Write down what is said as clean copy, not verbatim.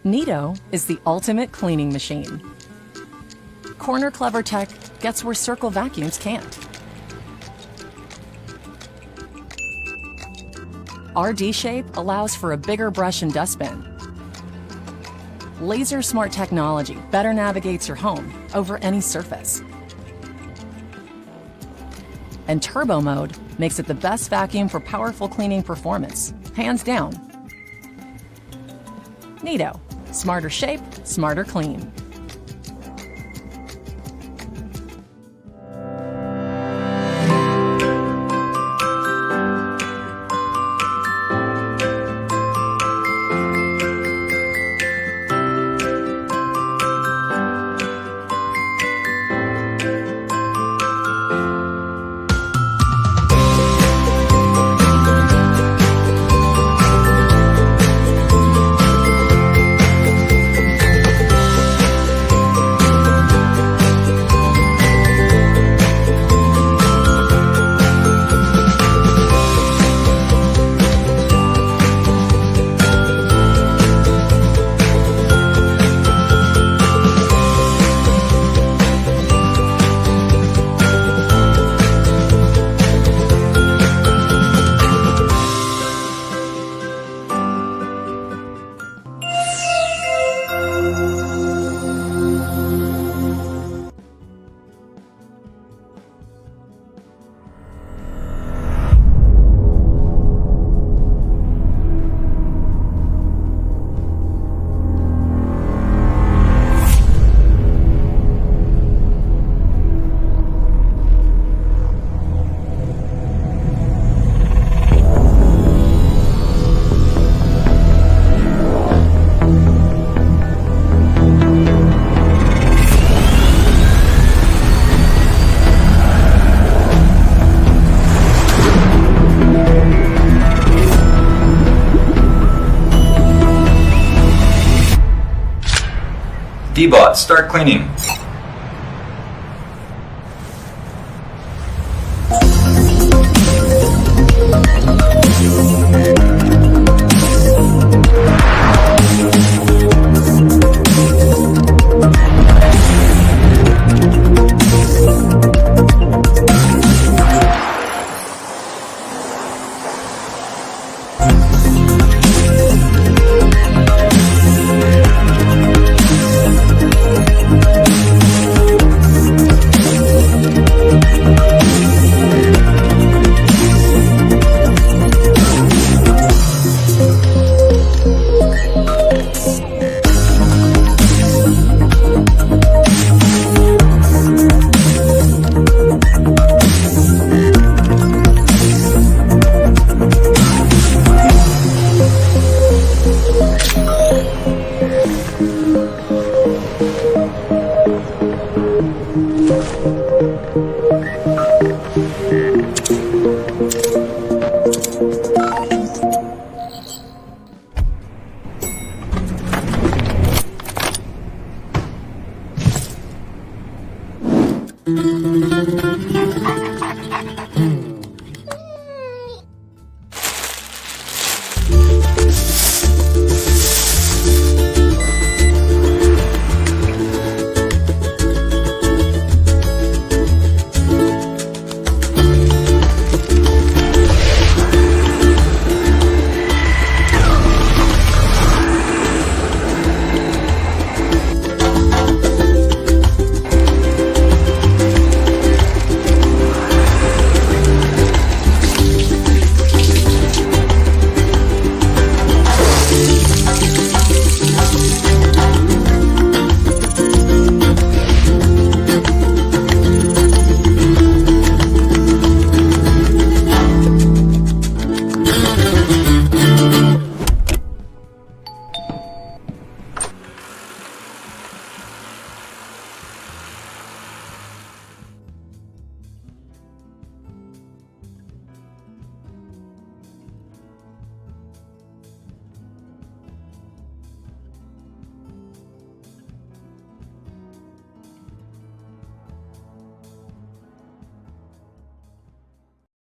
Neato is the ultimate cleaning machine. Corner Clever Tech gets where circle vacuums can't. RD shape allows for a bigger brush and dustbin. Laser Smart technology better navigates your home over any surface. And Turbo Mode makes it the best vacuum for powerful cleaning performance, hands down. Neato. Smarter shape, smarter clean. D-Bot, start cleaning.